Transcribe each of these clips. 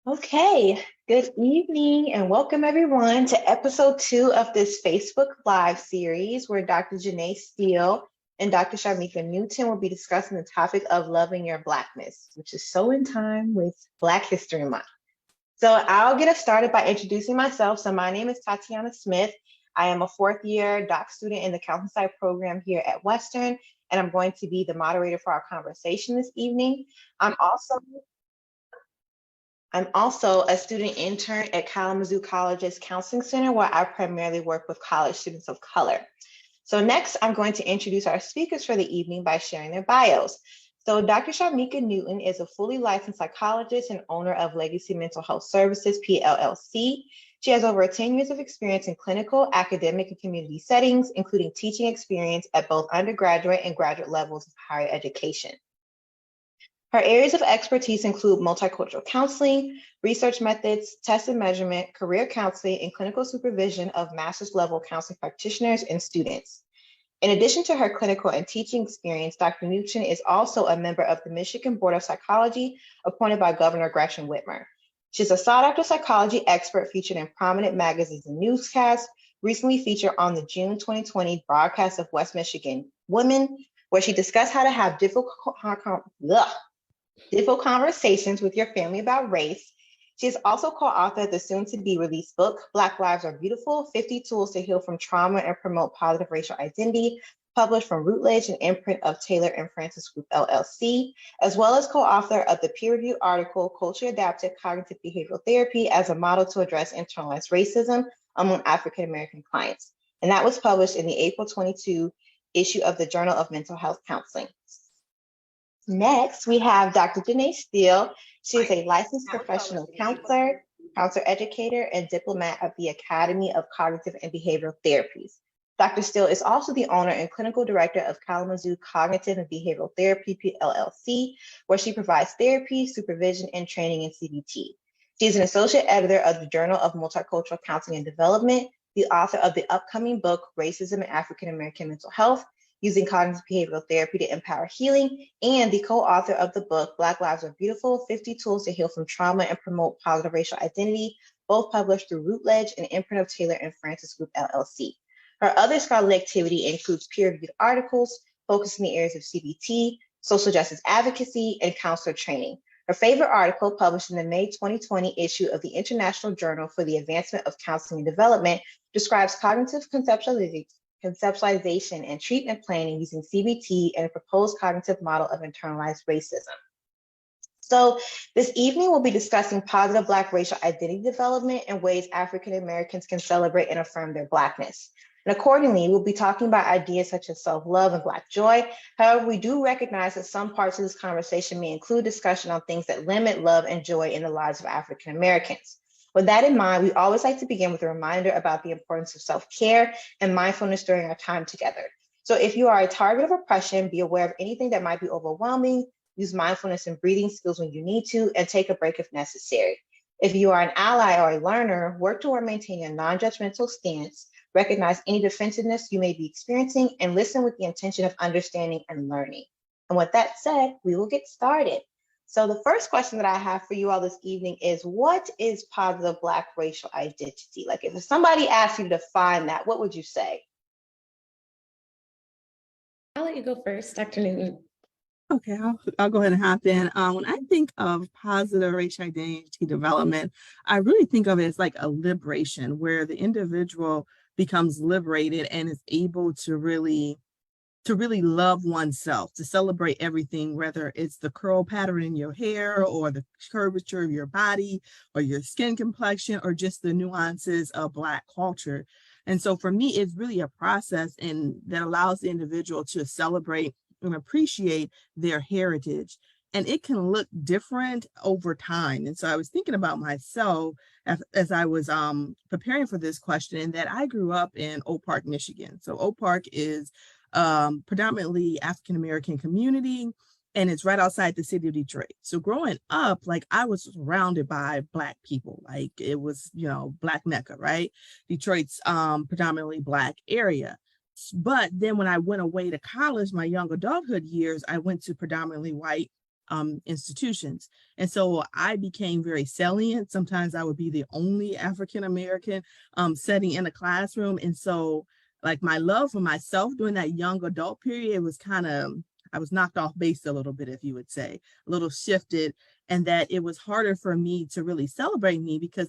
Okay, good evening and welcome everyone to episode 2 of this Facebook Live series where Dr. Janeé Steele and Dr. Sharmika Newton will be discussing the topic of loving your Blackness, which is so in time with Black History Month. So I'll get us started by introducing myself. So my name is Tatyana Smith. I am a fourth year doc student in the Counseling Psych program here at Western, and I'm going to be the moderator for our conversation this evening. I'm also I'm also a student intern at Kalamazoo College's Counseling Center, where I primarily work with college students of color. So next, I'm going to introduce our speakers for the evening by sharing their bios. So Dr. Sharmika Newton is a fully licensed psychologist and owner of Legacy Mental Health Services, PLLC. She has over 10 years of experience in clinical, academic, and community settings, including teaching experience at both undergraduate and graduate levels of higher education. Her areas of expertise include multicultural counseling, research methods, test and measurement, career counseling, and clinical supervision of master's level counseling practitioners and students. In addition to her clinical and teaching experience, Dr. Newton is also a member of the Michigan Board of Psychology appointed by Governor Gretchen Whitmer. She's a sought-after psychology expert featured in prominent magazines and newscasts, recently featured on the June 2020 broadcast of West Michigan Women, where she discussed how to have difficult conversations with your family about race. She is also co-author of the soon-to-be released book, Black Lives Are Beautiful, 50 Tools to Heal from Trauma and Promote Positive Racial Identity, published from Routledge and imprint of Taylor and Francis Group, LLC, as well as co-author of the peer-reviewed article, Culture Adapted Cognitive Behavioral Therapy as a Model to Address Internalized Racism Among African-American Clients. And that was published in the April 22 issue of the Journal of Mental Health Counseling. Next, we have Dr. Janeé Steele. She is a licensed professional counselor educator, and diplomat of the Academy of Cognitive and Behavioral Therapies. Dr. Steele is also the owner and clinical director of Kalamazoo Cognitive and Behavioral Therapy, LLC, where she provides therapy, supervision, and training in CBT. She is an associate editor of the Journal of Multicultural Counseling and Development, the author of the upcoming book, Racism in African American Mental Health, Using Cognitive Behavioral Therapy to Empower Healing, and the co-author of the book, Black Lives Are Beautiful, 50 Tools to Heal from Trauma and Promote Positive Racial Identity, both published through Routledge and imprint of Taylor and Francis Group, LLC. Her other scholarly activity includes peer-reviewed articles focused in the areas of CBT, social justice advocacy, and counselor training. Her favorite article, published in the May 2020 issue of the International Journal for the Advancement of Counseling and Development, describes cognitive conceptualization and treatment planning using CBT and a proposed cognitive model of internalized racism. So this evening, we'll be discussing positive Black racial identity development and ways African Americans can celebrate and affirm their Blackness. And accordingly, we'll be talking about ideas such as self-love and Black joy. However, we do recognize that some parts of this conversation may include discussion on things that limit love and joy in the lives of African Americans. With that in mind, we always like to begin with a reminder about the importance of self-care and mindfulness during our time together. So if you are a target of oppression, be aware of anything that might be overwhelming, use mindfulness and breathing skills when you need to, and take a break if necessary. If you are an ally or a learner, work toward maintaining a non-judgmental stance, recognize any defensiveness you may be experiencing, and listen with the intention of understanding and learning. And with that said, we will get started. So the first question that I have for you all this evening is, what is positive Black racial identity? Like, if somebody asked you to define that, what would you say? I'll let you go first, Dr. Newton. Okay, I'll go ahead and hop in. When I think of positive racial identity development, I really think of it as like a liberation where the individual becomes liberated and is able to really love oneself, to celebrate everything, whether it's the curl pattern in your hair or the curvature of your body or your skin complexion or just the nuances of Black culture. And so for me, it's really a process that allows the individual to celebrate and appreciate their heritage. And it can look different over time. And so I was thinking about myself as I was preparing for this question, that I grew up in Oak Park, Michigan. So Oak Park is predominantly African-American community, and it's right outside the city of Detroit. So growing up, like, I was surrounded by Black people, like it was, Black Mecca, right? Detroit's predominantly Black area. But then when I went away to college, my young adulthood years, I went to predominantly white institutions. And so I became very salient. Sometimes I would be the only African-American setting in a classroom. And so like my love for myself during that young adult period, it was kind of, I was knocked off base a little bit, if you would say, a little shifted, and that it was harder for me to really celebrate me because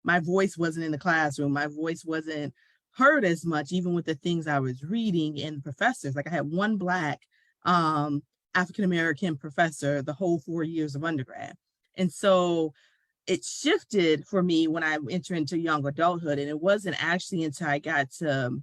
my voice wasn't in the classroom. My voice wasn't heard as much, even with the things I was reading and professors. Like I had one Black African-American professor the whole 4 years of undergrad. And so it shifted for me when I entered into young adulthood. And it wasn't actually until I got to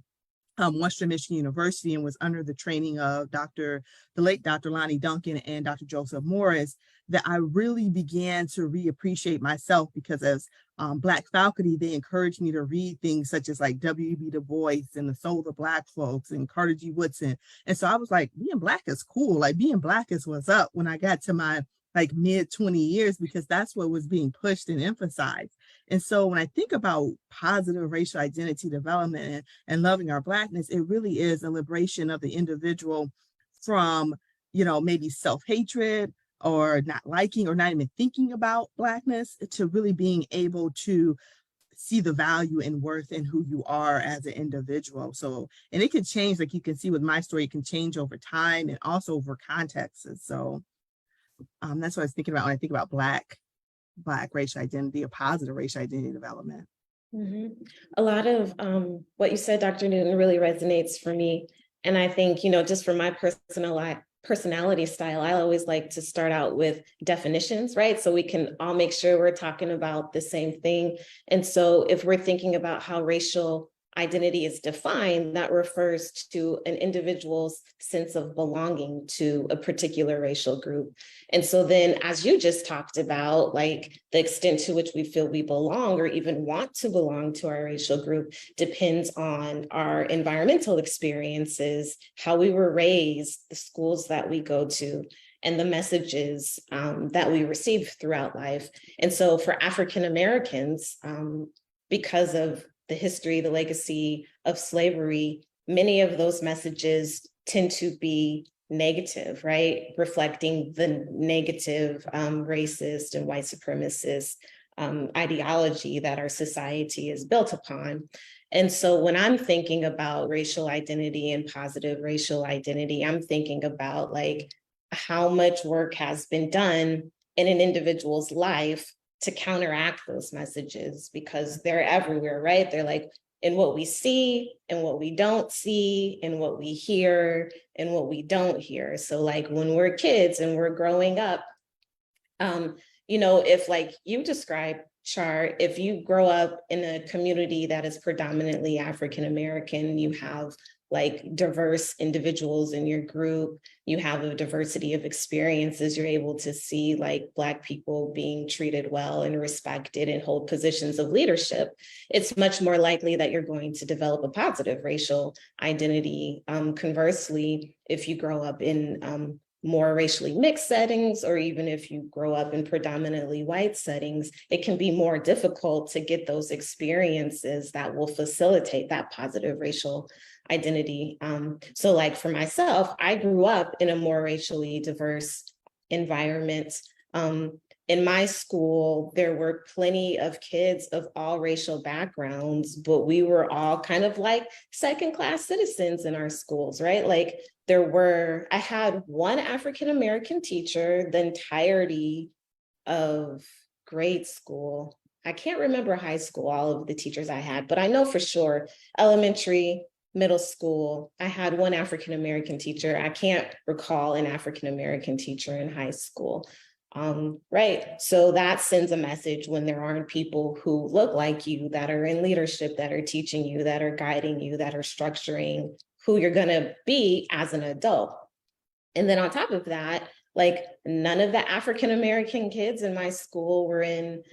Western Michigan University and was under the training of the late Dr. Lonnie Duncan and Dr. Joseph Morris, that I really began to reappreciate myself, because as Black faculty, they encouraged me to read things such as like W.E.B. Du Bois and The Soul of the Black Folks and Carter G. Woodson. And so I was like, being Black is cool. Like being Black is what's up when I got to my like mid 20 years, because that's what was being pushed and emphasized. And so when I think about positive racial identity development and loving our Blackness, it really is a liberation of the individual from, maybe self-hatred or not liking or not even thinking about Blackness, to really being able to see the value and worth in who you are as an individual. So, and it can change, like you can see with my story, it can change over time and also over contexts. So that's what I was thinking about when I think about Black racial identity or positive racial identity development. Mm-hmm. A lot of what you said, Dr. Newton, really resonates for me. And I think, just for my personality style, I always like to start out with definitions, right? So we can all make sure we're talking about the same thing. And so if we're thinking about how racial identity is defined, that refers to an individual's sense of belonging to a particular racial group. And so then, as you just talked about, like the extent to which we feel we belong or even want to belong to our racial group depends on our environmental experiences, how we were raised, the schools that we go to, and the messages that we receive throughout life. And so for African Americans, because of the history, the legacy of slavery, many of those messages tend to be negative, right? Reflecting the negative racist and white supremacist ideology that our society is built upon. And so when I'm thinking about racial identity and positive racial identity, I'm thinking about like how much work has been done in an individual's life to counteract those messages, because they're everywhere, right? They're like in what we see and what we don't see, and what we hear and what we don't hear. So like when we're kids and we're growing up, if like you described, Char, if you grow up in a community that is predominantly African American, you have like diverse individuals in your group, you have a diversity of experiences, you're able to see like Black people being treated well and respected and hold positions of leadership, it's much more likely that you're going to develop a positive racial identity. Conversely, if you grow up in more racially mixed settings, or even if you grow up in predominantly white settings, it can be more difficult to get those experiences that will facilitate that positive racial identity. So like for myself, I grew up in a more racially diverse environment. In my school, there were plenty of kids of all racial backgrounds, but we were all kind of like second-class citizens in our schools, right? Like I had one African-American teacher the entirety of grade school. I can't remember high school, all of the teachers I had, but I know for sure elementary, middle school, I had one African-American teacher. I can't recall an African-American teacher in high school. Right. So that sends a message when there aren't people who look like you, that are in leadership, that are teaching you, that are guiding you, that are structuring who you're going to be as an adult. And then on top of that, like none of the African-American kids in my school were in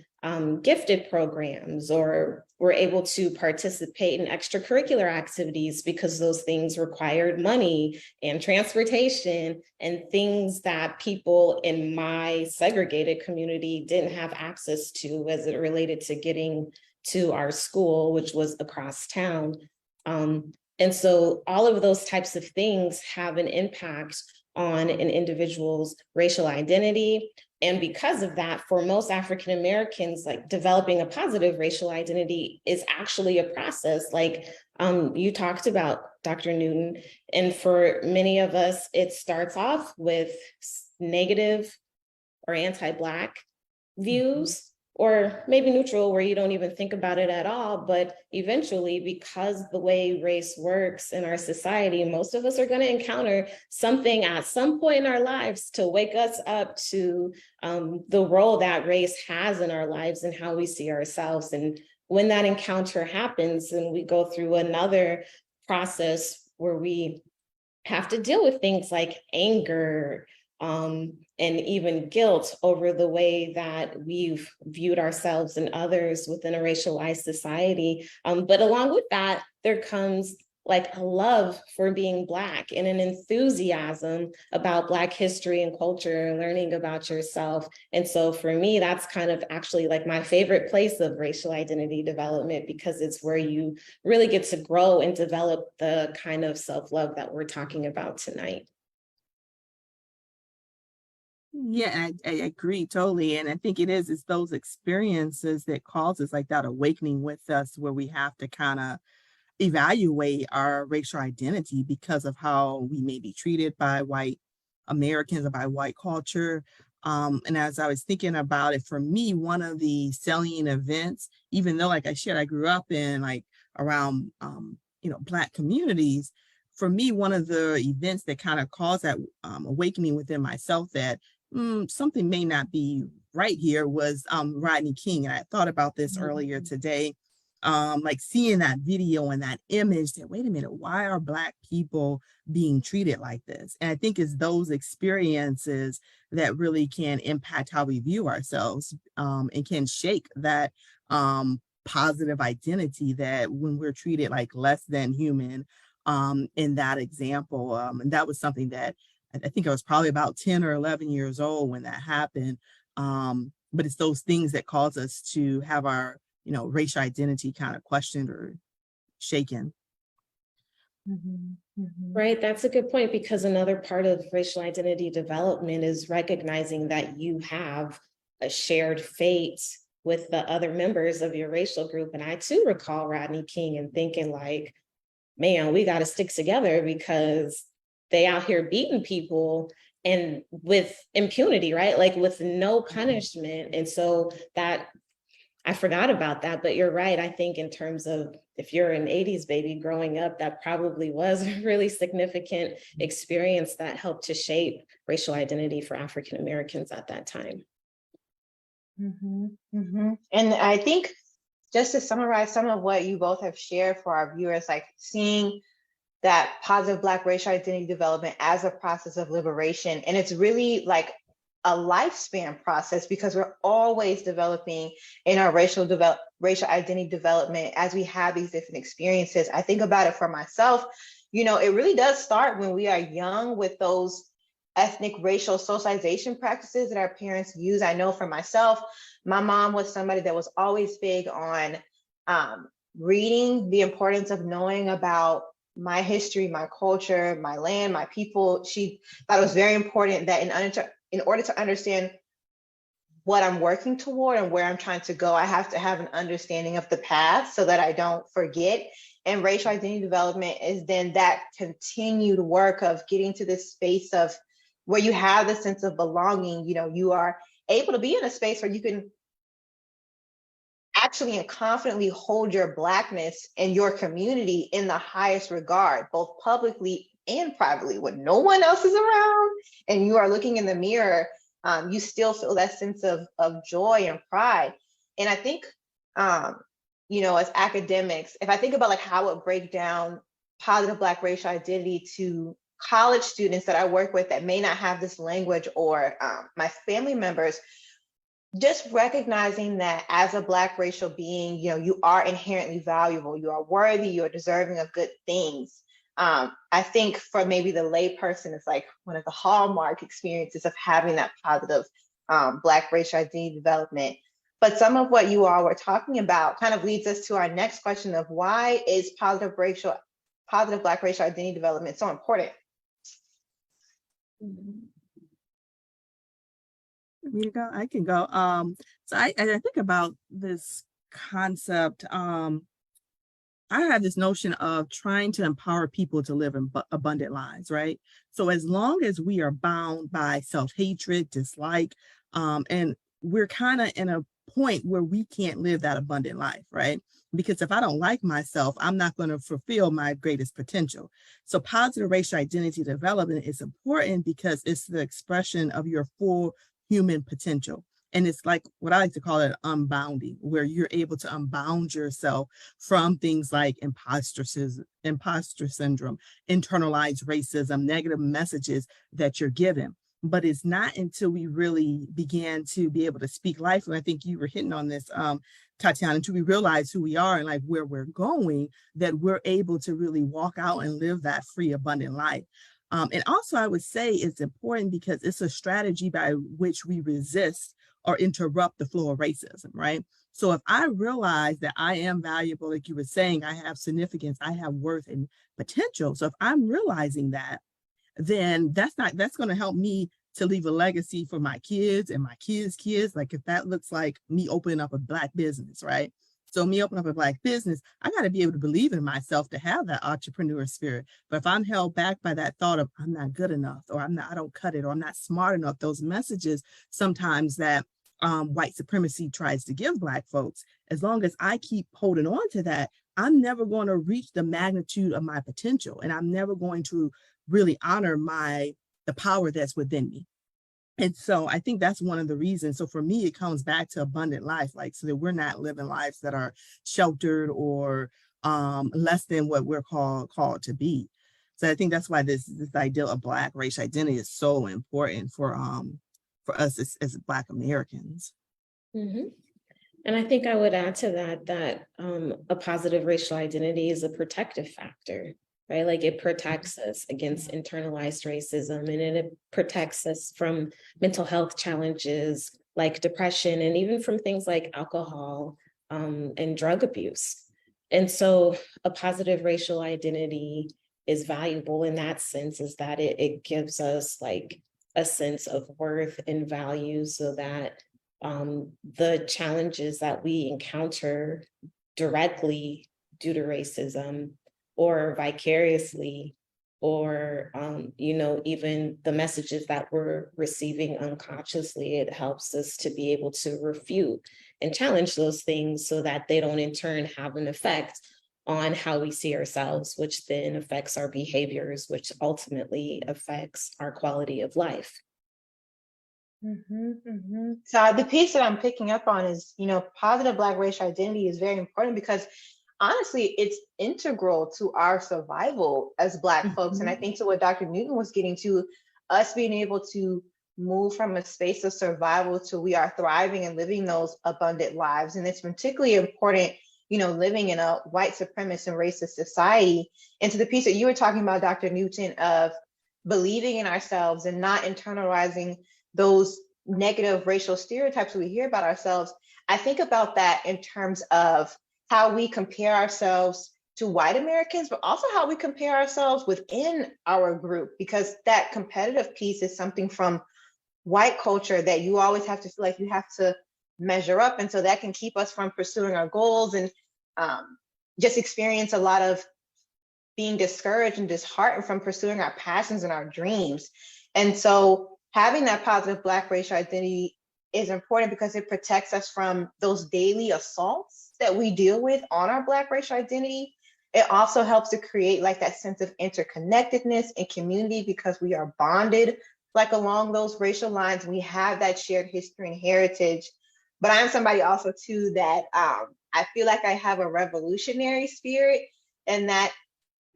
gifted programs or were able to participate in extracurricular activities, because those things required money and transportation and things that people in my segregated community didn't have access to as it related to getting to our school, which was across town. And so all of those types of things have an impact on an individual's racial identity. And because of that, for most African Americans, like developing a positive racial identity is actually a process. Like you talked about, Dr. Newton, and for many of us, it starts off with negative or anti-Black views, or maybe neutral, where you don't even think about it at all. But eventually, because the way race works in our society, most of us are going to encounter something at some point in our lives to wake us up to the role that race has in our lives and how we see ourselves. And when that encounter happens, and we go through another process where we have to deal with things like anger, and even guilt over the way that we've viewed ourselves and others within a racialized society. But along with that, there comes like a love for being Black and an enthusiasm about Black history and culture and learning about yourself. And so for me, that's kind of actually like my favorite place of racial identity development, because it's where you really get to grow and develop the kind of self-love that we're talking about tonight. Yeah, I agree totally. And I think it's those experiences that causes like that awakening with us, where we have to kind of evaluate our racial identity because of how we may be treated by white Americans or by white culture. And as I was thinking about it, for me, one of the salient events, even though, like I shared, I grew up in like around, Black communities, for me, one of the events that kind of caused that awakening within myself that something may not be right here was Rodney King. And I thought about this earlier today, like seeing that video and that image that, wait a minute, why are Black people being treated like this? And I think it's those experiences that really can impact how we view ourselves, and can shake that positive identity that when we're treated like less than human, in that example. And that was something that I think I was probably about 10 or 11 years old when that happened. But it's those things that cause us to have our, racial identity kind of questioned or shaken. Right, that's a good point, because another part of racial identity development is recognizing that you have a shared fate with the other members of your racial group. And I too recall Rodney King and thinking like, man, we got to stick together, because they out here beating people and with impunity, right? Like with no punishment. And so that, I forgot about that, but you're right. I think in terms of, if you're an 80s baby growing up, that probably was a really significant experience that helped to shape racial identity for African Americans at that time. And I think, just to summarize some of what you both have shared for our viewers, like seeing that positive Black racial identity development as a process of liberation. And it's really like a lifespan process, because we're always developing in our racial identity development as we have these different experiences. I think about it for myself, it really does start when we are young with those ethnic racial socialization practices that our parents use. I know for myself, my mom was somebody that was always big on reading, the importance of knowing about my history, my culture, my land, my people. She thought it was very important that in order to understand what I'm working toward and where I'm trying to go, I have to have an understanding of the past so that I don't forget. And racial identity development is then that continued work of getting to this space of where you have the sense of belonging. You are able to be in a space where you can actually and confidently hold your Blackness and your community in the highest regard, both publicly and privately, when no one else is around and you are looking in the mirror. You still feel that sense of joy and pride. And I think, as academics, if I think about like how it break down positive Black racial identity to college students that I work with that may not have this language, or my family members, just recognizing that as a Black racial being, you are inherently valuable, you are worthy, you are deserving of good things. I think for maybe the lay person, it's like one of the hallmark experiences of having that positive Black racial identity development. But some of what you all were talking about kind of leads us to our next question of, why is positive Black racial identity development so important? Me to go? I can go. So I think about this concept. I have this notion of trying to empower people to live in abundant lives, right? So as long as we are bound by self-hatred, dislike, and we're kind of in a point where we can't live that abundant life, right? Because if I don't like myself, I'm not going to fulfill my greatest potential. So positive racial identity development is important because it's the expression of your full human potential. And it's like what I like to call it unbounding, where you're able to unbound yourself from things like imposter syndrome, internalized racism, negative messages that you're given. But it's not until we really began to be able to speak life, and I think you were hitting on this, Tatyana, until we realize who we are and like where we're going, that we're able to really walk out and live that free, abundant life. And also, I would say it's important because it's a strategy by which we resist or interrupt the flow of racism, right? So if I realize that I am valuable, like you were saying, I have significance, I have worth and potential. So if I'm realizing that, then that's going to help me to leave a legacy for my kids and my kids' kids. Like if that looks like me opening up a Black business, right? So me opening up a Black business, I got to be able to believe in myself to have that entrepreneur spirit. But if I'm held back by that thought of I'm not good enough, or I don't cut it, or I'm not smart enough, those messages sometimes that white supremacy tries to give Black folks, as long as I keep holding on to that, I'm never going to reach the magnitude of my potential, and I'm never going to really honor the power that's within me. And so I think that's one of the reasons. So for me, it comes back to abundant life, like so that we're not living lives that are sheltered or less than what we're called to be. So I think that's why this idea of Black racial identity is so important for us as Black Americans. Mm-hmm. And I think I would add to that a positive racial identity is a protective factor, right? Like it protects us against internalized racism, and it protects us from mental health challenges like depression, and even from things like alcohol and drug abuse. And so a positive racial identity is valuable in that sense, is that it gives us like a sense of worth and value, so that the challenges that we encounter directly due to racism or vicariously, or even the messages that we're receiving unconsciously, it helps us to be able to refute and challenge those things so that they don't in turn have an effect on how we see ourselves, which then affects our behaviors, which ultimately affects our quality of life. So the piece that I'm picking up on is, positive Black racial identity is very important because honestly, it's integral to our survival as Black folks. And I think to what Dr. Newton was getting to, us being able to move from a space of survival to we are thriving and living those abundant lives. And it's particularly important, living in a white supremacist and racist society. And to the piece that you were talking about, Dr. Newton, of believing in ourselves and not internalizing those negative racial stereotypes we hear about ourselves, I think about that in terms of how we compare ourselves to white Americans, but also how we compare ourselves within our group, because that competitive piece is something from white culture that you always have to feel like you have to measure up. And so that can keep us from pursuing our goals and just experience a lot of being discouraged and disheartened from pursuing our passions and our dreams. And so having that positive Black racial identity is important because it protects us from those daily assaults that we deal with on our Black racial identity. It also helps to create like that sense of interconnectedness and community because we are bonded like along those racial lines. We have that shared history and heritage. But I'm somebody also too that I feel like I have a revolutionary spirit, and that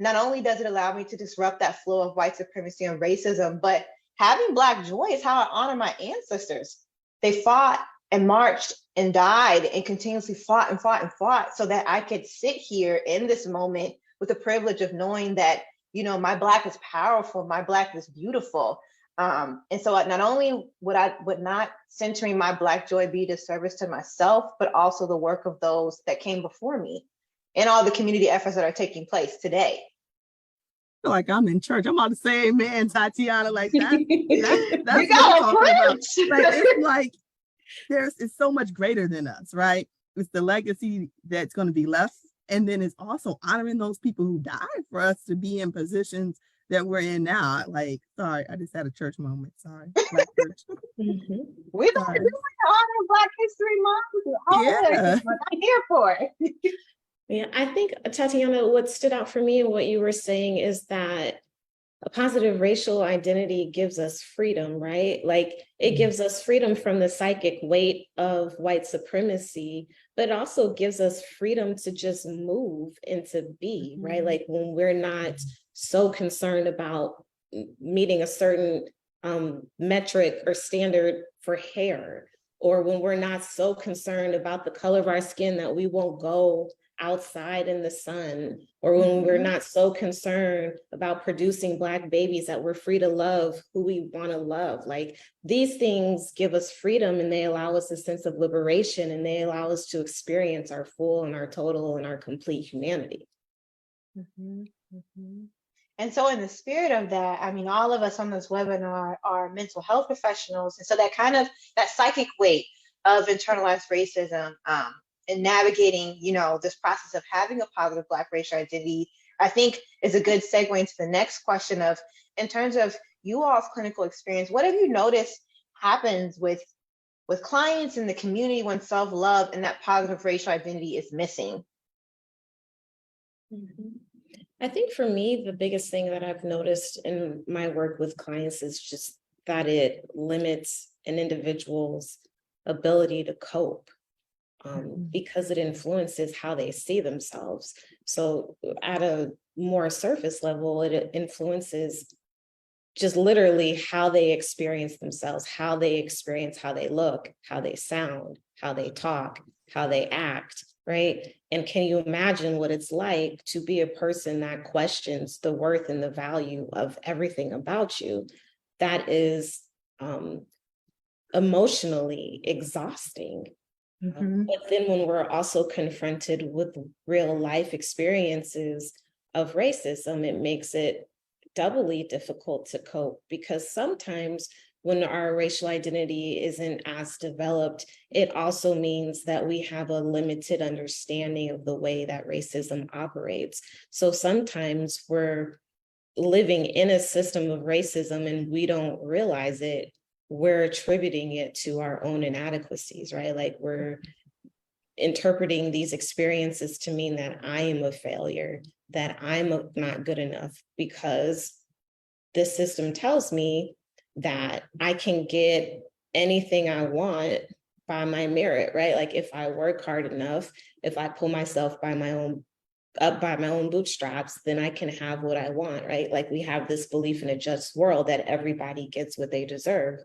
not only does it allow me to disrupt that flow of white supremacy and racism, but having Black joy is how I honor my ancestors. They fought and marched and died and continuously fought and fought and fought so that I could sit here in this moment with the privilege of knowing that, my Black is powerful, my Black is beautiful. And so not only would not centering my Black joy be a disservice to myself, but also the work of those that came before me and all the community efforts that are taking place today. feel like I'm in church. I'm about to say amen, Tatyana, like that's You what I'm got talking about. a Like it's like it's so much greater than us, right? It's the legacy that's going to be left. And then it's also honoring those people who died for us to be in positions that we're in now. Like, sorry, I just had a church moment. Sorry, Black church. We don't do honor Black History Month. All Yeah. I'm here for it. Yeah, I think, Tatyana, what stood out for me and what you were saying is that a positive racial identity gives us freedom, right? Like it gives us freedom from the psychic weight of white supremacy, but it also gives us freedom to just move and to be, right? Like when we're not so concerned about meeting a certain metric or standard for hair, or when we're not so concerned about the color of our skin that we won't go outside in the sun, or when we're not so concerned about producing Black babies that we're free to love who we want to love. Like these things give us freedom, and they allow us a sense of liberation, and they allow us to experience our full and our total and our complete humanity. And so in the spirit of that, I mean, all of us on this webinar are mental health professionals. And so that psychic weight of internalized racism, and navigating, this process of having a positive Black racial identity, I think is a good segue into the next question of, in terms of you all's clinical experience, what have you noticed happens with clients in the community when self-love and that positive racial identity is missing? I think for me, the biggest thing that I've noticed in my work with clients is just that it limits an individual's ability to cope. Because it influences how they see themselves. So at a more surface level, it influences just literally how they experience themselves, how they look, how they sound, how they talk, how they act, right? And can you imagine what it's like to be a person that questions the worth and the value of everything about you? That is emotionally exhausting. But then when we're also confronted with real life experiences of racism, it makes it doubly difficult to cope, because sometimes when our racial identity isn't as developed, it also means that we have a limited understanding of the way that racism operates. So sometimes we're living in a system of racism and we don't realize it. We're attributing it to our own inadequacies, right? Like we're interpreting these experiences to mean that I am a failure, that I'm not good enough, because this system tells me that I can get anything I want by my merit, right? Like if I work hard enough, if I pull myself up by my own bootstraps, then I can have what I want, right? Like we have this belief in a just world that everybody gets what they deserve.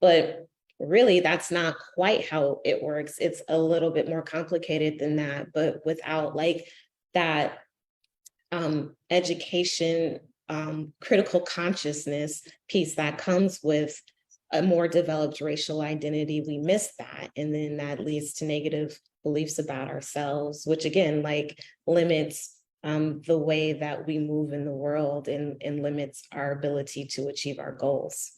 But really, that's not quite how it works. It's a little bit more complicated than that. But without like that education, critical consciousness piece that comes with a more developed racial identity, we miss that. And then that leads to negative beliefs about ourselves, which again, like limits the way that we move in the world, and limits our ability to achieve our goals.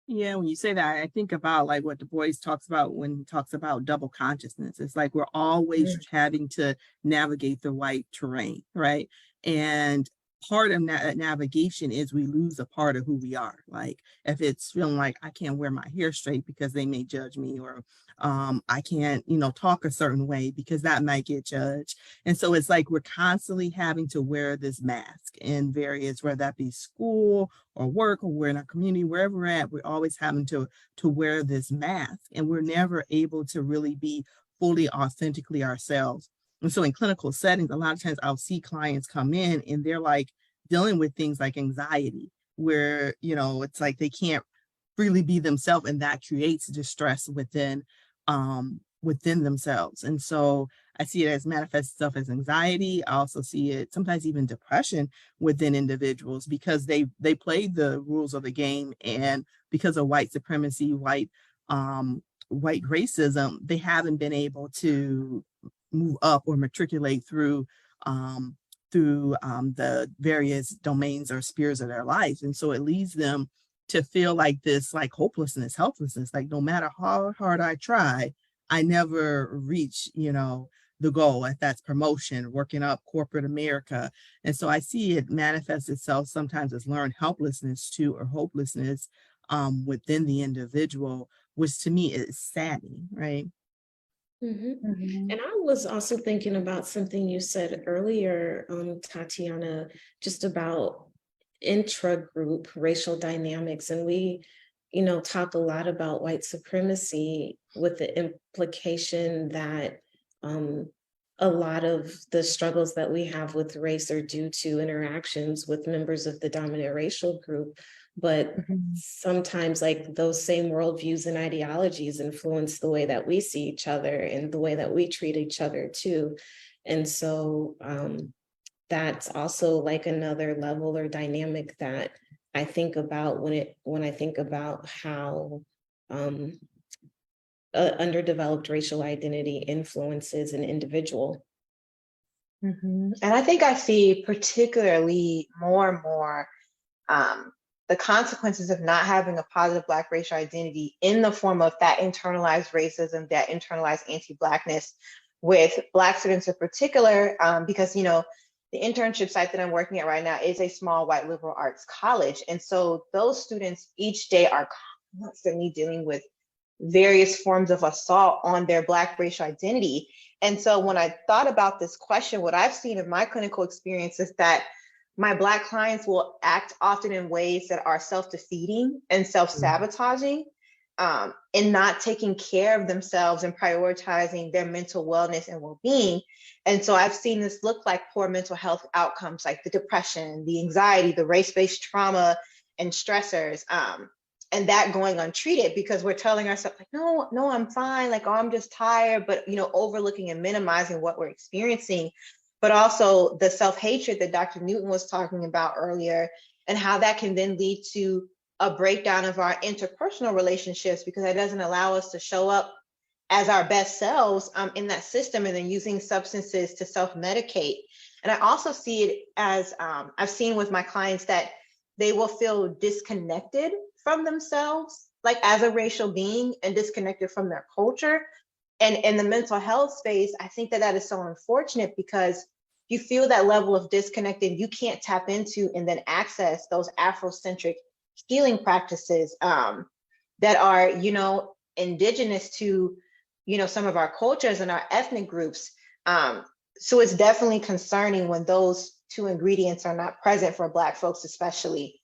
Yeah, when you say that, I think about like what Du Bois talks about when he talks about double consciousness. It's like we're always having to navigate the white terrain, right? And part of that navigation is we lose a part of who we are. Like if it's feeling like I can't wear my hair straight because they may judge me, or I can't, talk a certain way because that might get judged. And so it's like we're constantly having to wear this mask in various, whether that be school or work, or we're in our community, wherever we're at, we're always having to wear this mask, and we're never able to really be fully authentically ourselves. And so in clinical settings, a lot of times I'll see clients come in and they're like dealing with things like anxiety, where, it's like they can't freely be themselves, and that creates distress within themselves. And so I see it as manifests itself as anxiety. I also see it sometimes even depression within individuals, because they played the rules of the game, and because of white supremacy, white racism, they haven't been able to move up or matriculate through through the various domains or spheres of their life. And so it leads them to feel like this, like hopelessness, helplessness, like no matter how hard I try, I never reach, the goal, if that's promotion, working up corporate America. And so I see it manifest itself sometimes as learned helplessness too, or hopelessness within the individual, which to me is saddening, right? And I was also thinking about something you said earlier, Tatyana, just about intra-group racial dynamics. And we, talk a lot about white supremacy with the implication that a lot of the struggles that we have with race are due to interactions with members of the dominant racial group. But sometimes like those same worldviews and ideologies influence the way that we see each other and the way that we treat each other too. And so that's also like another level or dynamic that I think about when I think about how underdeveloped racial identity influences an individual. And I think I see particularly more and more the consequences of not having a positive Black racial identity in the form of that internalized racism, that internalized anti-Blackness with Black students in particular, because, the internship site that I'm working at right now is a small white liberal arts college. And so those students each day are constantly dealing with various forms of assault on their Black racial identity. And so when I thought about this question, what I've seen in my clinical experience is that my Black clients will act often in ways that are self-defeating and self-sabotaging, and not taking care of themselves and prioritizing their mental wellness and well-being. And so I've seen this look like poor mental health outcomes, like the depression, the anxiety, the race-based trauma and stressors, and that going untreated because we're telling ourselves like, no, I'm fine. Like, oh, I'm just tired, but, overlooking and minimizing what we're experiencing. But also the self-hatred that Dr. Newton was talking about earlier, and how that can then lead to a breakdown of our interpersonal relationships because it doesn't allow us to show up as our best selves in that system, and then using substances to self-medicate. And I also see it as I've seen with my clients that they will feel disconnected from themselves, like as a racial being, and disconnected from their culture. And in the mental health space, I think that is so unfortunate because you feel that level of disconnected, you can't tap into and then access those Afrocentric healing practices that are, indigenous to, some of our cultures and our ethnic groups. So it's definitely concerning when those two ingredients are not present for Black folks, especially.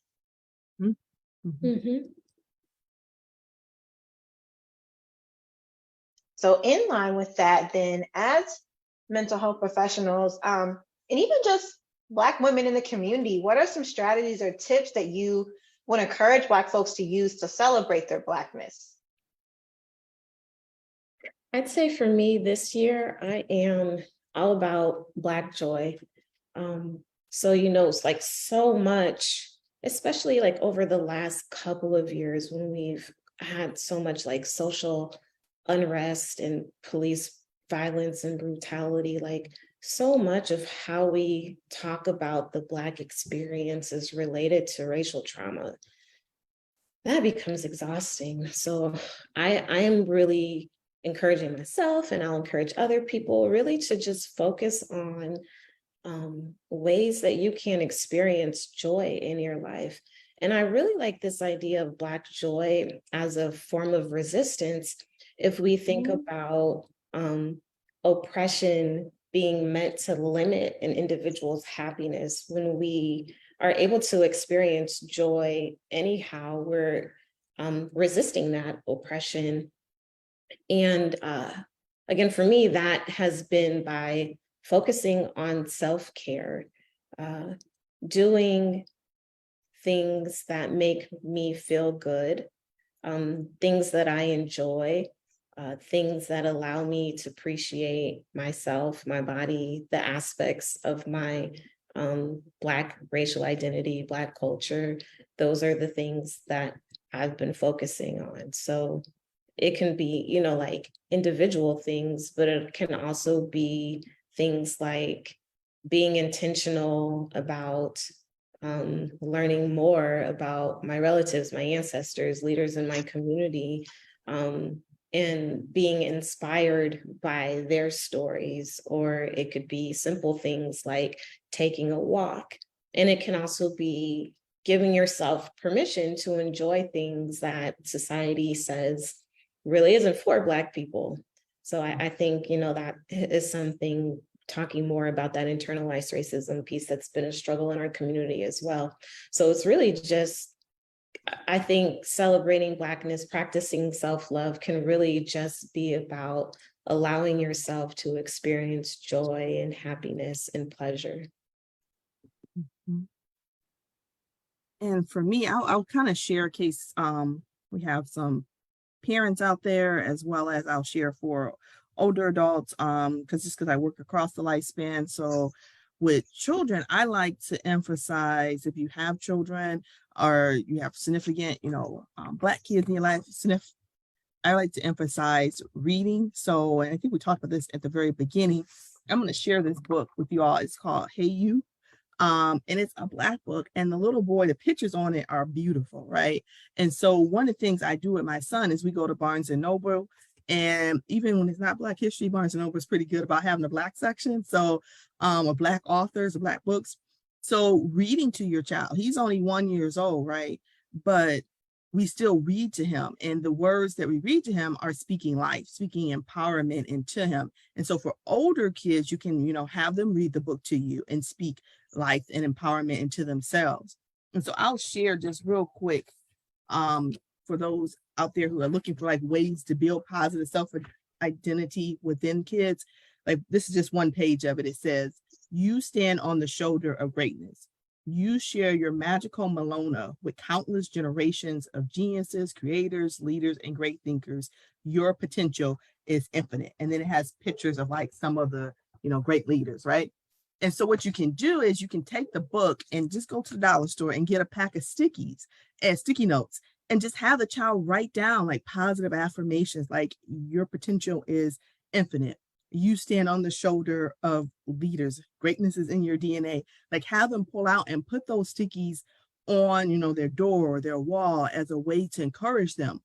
So in line with that, then as mental health professionals, and even just Black women in the community, what are some strategies or tips that you would encourage Black folks to use to celebrate their Blackness? I'd say for me this year, I am all about Black joy. So, it's like so much, especially like over the last couple of years when we've had so much like social unrest and police violence and brutality, like so much of how we talk about the Black experience is related to racial trauma. That becomes exhausting. So I am really encouraging myself, and I'll encourage other people really to just focus on ways that you can experience joy in your life. And I really like this idea of Black joy as a form of resistance. If we think about oppression being meant to limit an individual's happiness, when we are able to experience joy anyhow, we're resisting that oppression. And again, for me, that has been by focusing on self-care, doing things that make me feel good, things that I enjoy, things that allow me to appreciate myself, my body, the aspects of my Black racial identity, Black culture. Those are the things that I've been focusing on. So it can be, like individual things, but it can also be things like being intentional about learning more about my relatives, my ancestors, leaders in my community, and being inspired by their stories. Or it could be simple things like taking a walk. And it can also be giving yourself permission to enjoy things that society says really isn't for Black people. So I think, that is something, talking more about that internalized racism piece that's been a struggle in our community as well. So it's really just, I think celebrating Blackness, practicing self-love can really just be about allowing yourself to experience joy and happiness and pleasure. And for me, I'll kind of share a case. We have some parents out there, as well as I'll share for older adults, because I work across the lifespan. So with children, I like to emphasize, if you have children or you have significant, Black kids in your life, I like to emphasize reading. So, and I think we talked about this at the very beginning. I'm going to share this book with you all. It's called Hey You. And it's a Black book, and the little boy, the pictures on it are beautiful, right? And so one of the things I do with my son is we go to Barnes and Noble, and even when it's not Black history, Barnes and Noble is pretty good about having a Black section. So or Black authors or Black books. So reading to your child, he's only 1 year old, right? But we still read to him, and the words that we read to him are speaking life, speaking empowerment into him. And so for older kids, you can, have them read the book to you and speak life and empowerment into themselves. And so I'll share just real quick, for those out there who are looking for like ways to build positive self-identity within kids. Like, this is just one page of it. It says, you stand on the shoulder of greatness. You share your magical Malona with countless generations of geniuses, creators, leaders, and great thinkers. Your potential is infinite. And then it has pictures of like some of the, great leaders, right? And so what you can do is you can take the book and just go to the dollar store and get a pack of stickies and sticky notes, and just have the child write down like positive affirmations, like your potential is infinite. You stand on the shoulder of leaders. Greatness is in your DNA. Like, have them pull out and put those stickies on, their door or their wall as a way to encourage them.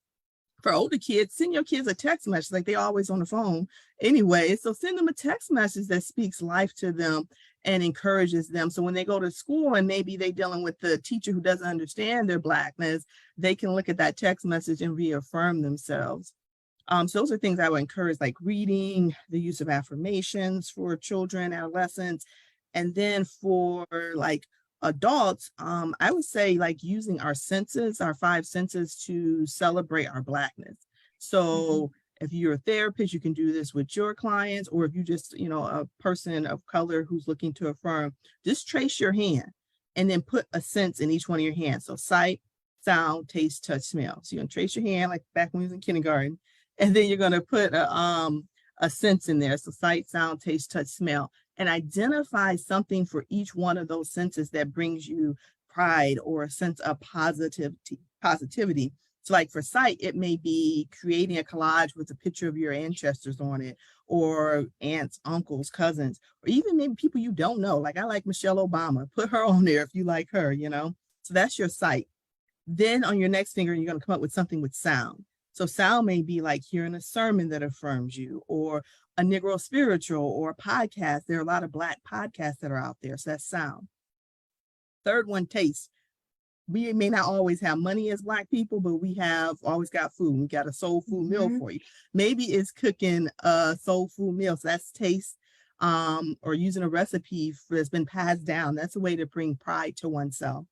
For older kids, send your kids a text message, like they're always on the phone anyway. So send them a text message that speaks life to them and encourages them. So when they go to school and maybe they're dealing with the teacher who doesn't understand their Blackness, they can look at that text message and reaffirm themselves. So those are things I would encourage, like reading, the use of affirmations for children, adolescents. And then for like adults, I would say like using our senses, our 5 senses, to celebrate our Blackness. So if you're a therapist, you can do this with your clients, or if you just, a person of color who's looking to affirm, just trace your hand and then put a sense in each one of your hands. So sight, sound, taste, touch, smell. So you're gonna trace your hand like back when we was in kindergarten, and then you're gonna put a sense in there. So sight, sound, taste, touch, smell, and identify something for each one of those senses that brings you pride or a sense of positivity. So like for sight, it may be creating a collage with a picture of your ancestors on it, or aunts, uncles, cousins, or even maybe people you don't know. Like, I like Michelle Obama. Put her on there if you like her, So that's your sight. Then on your next finger, you're going to come up with something with sound. So sound may be like hearing a sermon that affirms you, or a Negro spiritual, or a podcast. There are a lot of Black podcasts that are out there. So that's sound. Third one, taste. We may not always have money as Black people, but we have always got food. We got a soul food meal for you. Maybe it's cooking a soul food meal. So that's taste, or using a recipe that's been passed down. That's a way to bring pride to oneself.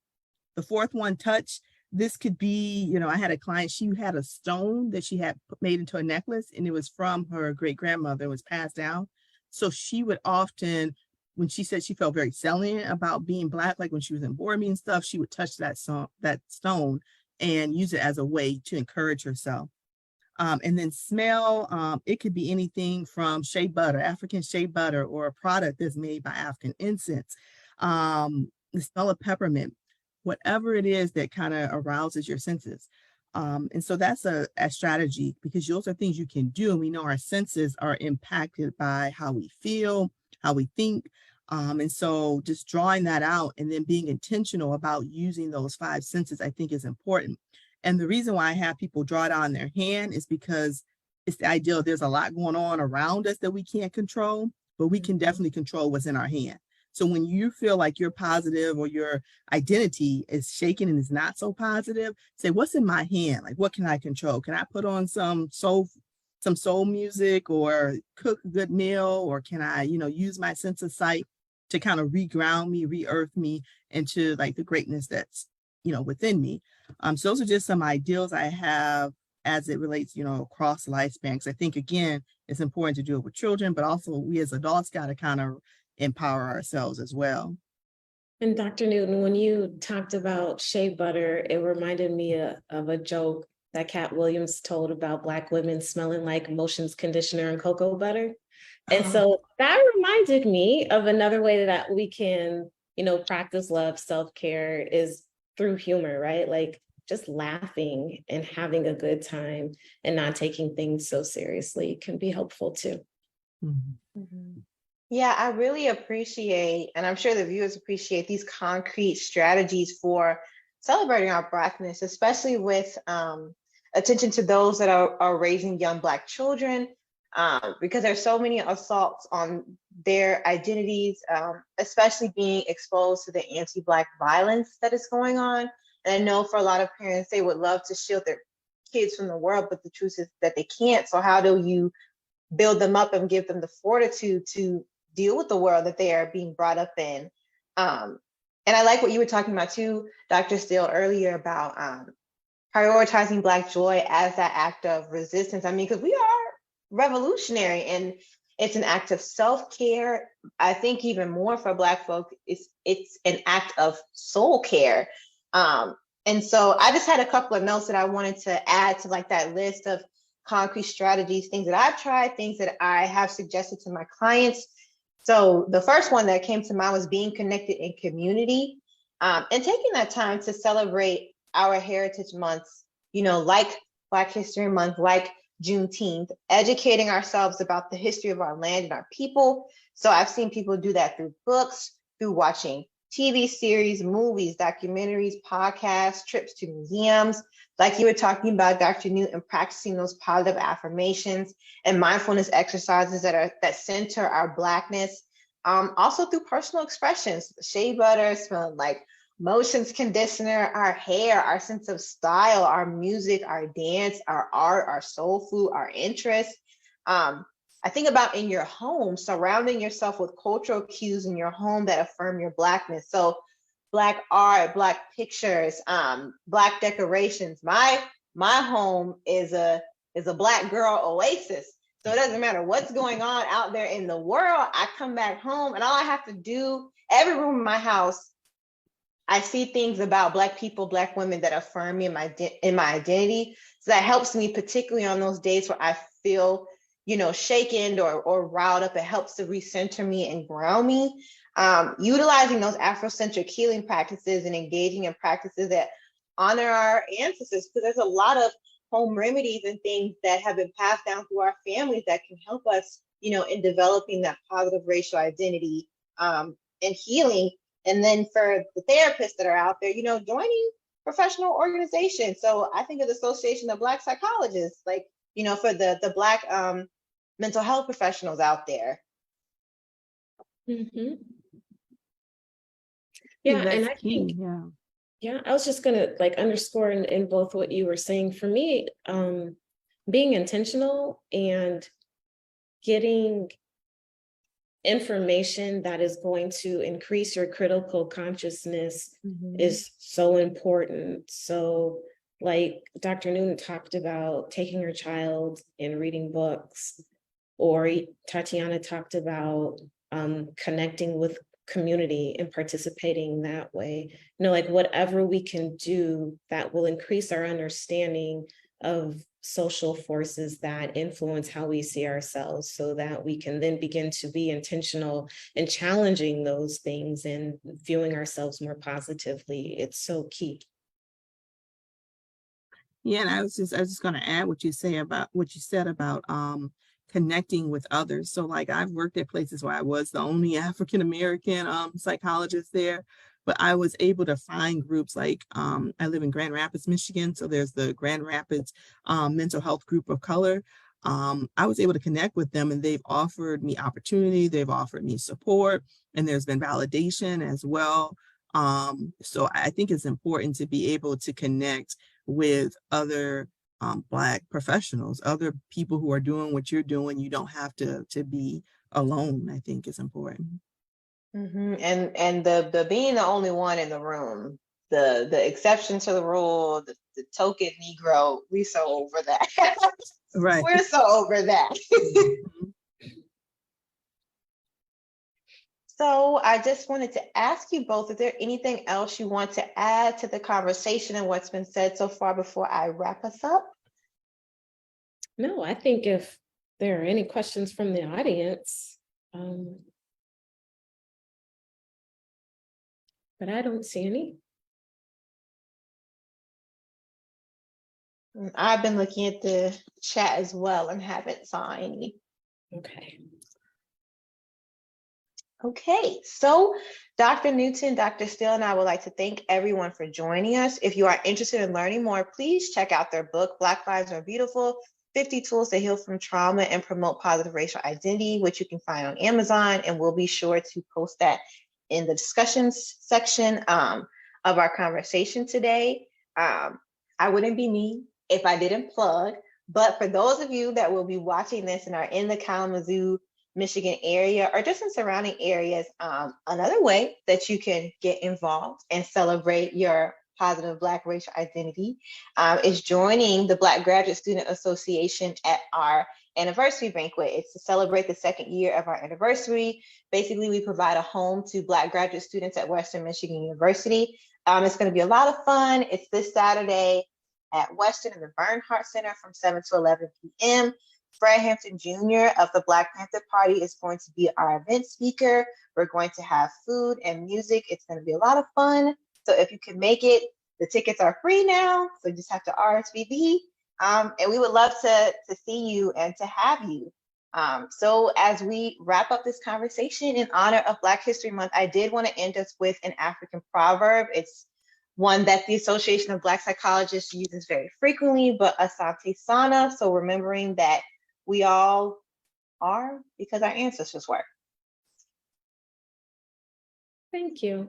The fourth one, touch. This could be, I had a client, she had a stone that she had made into a necklace, and it was from her great grandmother. It was passed down. So she would often, when she said she felt very salient about being Black, like when she was in board meeting stuff, she would touch that stone and use it as a way to encourage herself. And then smell, it could be anything from shea butter, African shea butter, or a product that's made by African incense. The smell of peppermint, whatever it is that kind of arouses your senses. And so that's a strategy, because those are things you can do. And we know our senses are impacted by how we feel, how we think, And so just drawing that out and then being intentional about using those five senses, I think is important. And the reason why I have people draw it on their hand is because it's the idea there's a lot going on around us that we can't control, but we can definitely control what's in our hand. So when you feel like you're positive or your identity is shaken and is not so positive, say, what's in my hand? Like, what can I control? Can I put on some soul music or cook a good meal? Or can I, use my sense of sight to kind of reground me, re-earth me into like the greatness that's, within me. So those are just some ideals I have as it relates, across lifespan. Because I think, again, it's important to do it with children, but also we as adults got to kind of empower ourselves as well. And Dr. Newton, when you talked about shea butter, it reminded me of a joke that Cat Williams told about Black women smelling like Motion's conditioner and cocoa butter. And so that reminded me of another way that we can, practice love, self-care is through humor, right? Like just laughing and having a good time and not taking things so seriously can be helpful too. Mm-hmm. Mm-hmm. Yeah, I really appreciate, and I'm sure the viewers appreciate these concrete strategies for celebrating our Blackness, especially with attention to those that are raising young Black children, because there's so many assaults on their identities, especially being exposed to the anti-Black violence that is going on. And I know for a lot of parents, they would love to shield their kids from the world, but the truth is that they can't. So how do you build them up and give them the fortitude to deal with the world that they are being brought up in? And I like what you were talking about too, Dr. Steele, earlier about prioritizing Black joy as that act of resistance. I mean, because we are revolutionary and it's an act of self-care. I think even more for Black folk, it's an act of soul care. And so I just had a couple of notes that I wanted to add to like that list of concrete strategies, things that I've tried, things that I have suggested to my clients. So the first one that came to mind was being connected in community, and taking that time to celebrate our heritage months, like Black History Month, like Juneteenth, educating ourselves about the history of our land and our people. So I've seen people do that through books, through watching TV series, movies, documentaries, podcasts, trips to museums, like you were talking about, Dr. Newton, practicing those positive affirmations and mindfulness exercises that center our Blackness. Also through personal expressions, shea butter, smelling like Motion's conditioner, our hair, our sense of style, our music, our dance, our art, our soul food, our interests. I think about in your home, surrounding yourself with cultural cues in your home that affirm your Blackness. So Black art, Black pictures, Black decorations. My home is a Black girl oasis. So it doesn't matter what's going on out there in the world. I come back home and all I have to do, every room in my house, I see things about Black people, Black women that affirm me in my identity. So that helps me, particularly on those days where I feel, shaken or riled up. It helps to recenter me and ground me. Utilizing those Afrocentric healing practices and engaging in practices that honor our ancestors, because there's a lot of home remedies and things that have been passed down through our families that can help us, in developing that positive racial identity and healing. And then for the therapists that are out there, joining professional organizations. So I think of the Association of Black Psychologists, like, for the Black mental health professionals out there. Mm-hmm. Yeah, and I think, I was just gonna underscore in both what you were saying. For me, being intentional and getting information that is going to increase your critical consciousness is so important. So like Dr. Newton talked about taking her child and reading books, or Tatyana talked about connecting with community and participating that way. Whatever we can do that will increase our understanding of social forces that influence how we see ourselves, so that we can then begin to be intentional in challenging those things and viewing ourselves more positively. It's so key. Yeah, and I was just going to add what you said about connecting with others. So like I've worked at places where I was the only African American psychologist there, but I was able to find groups like I live in Grand Rapids, Michigan. So there's the Grand Rapids mental health group of color. I was able to connect with them, and they've offered me opportunity, they've offered me support, and there's been validation as well. So I think it's important to be able to connect with other Black professionals, other people who are doing what you're doing. You don't have to be alone, I think is important. And the being the only one in the room, the exception to the rule, the token Negro, we so over that. Right. We're so over that. So I just wanted to ask you both, is there anything else you want to add to the conversation and what's been said so far before I wrap us up? No, I think if there are any questions from the audience, but I don't see any. I've been looking at the chat as well and haven't saw any. Okay. Okay, so Dr. Newton, Dr. Steele, and I would like to thank everyone for joining us. If you are interested in learning more, please check out their book, Black Lives Are Beautiful, 50 Tools to Heal from Trauma and Promote Positive Racial Identity, which you can find on Amazon, and we'll be sure to post that in the discussions section of our conversation today. I wouldn't be me if I didn't plug, but for those of you that will be watching this and are in the Kalamazoo, Michigan area, or just in surrounding areas, another way that you can get involved and celebrate your positive Black racial identity is joining the Black Graduate Student Association at our anniversary banquet. It's to celebrate the second year of our anniversary. Basically, we provide a home to Black graduate students at Western Michigan University. It's going to be a lot of fun. It's this Saturday at Western in the Bernhardt Center from 7 to 11 p.m. Fred Hampton Jr. of the Black Panther Party is going to be our event speaker. We're going to have food and music. It's going to be a lot of fun. So if you can make it, the tickets are free now. So you just have to RSVP. And we would love to see you and to have you. So as we wrap up this conversation in honor of Black History Month, I did want to end us with an African proverb. It's one that the Association of Black Psychologists uses very frequently, but Asante Sana. So remembering that we all are because our ancestors were. Thank you.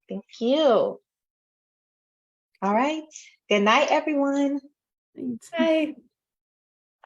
Thank you. All right. Good night, everyone. Thanks. Bye.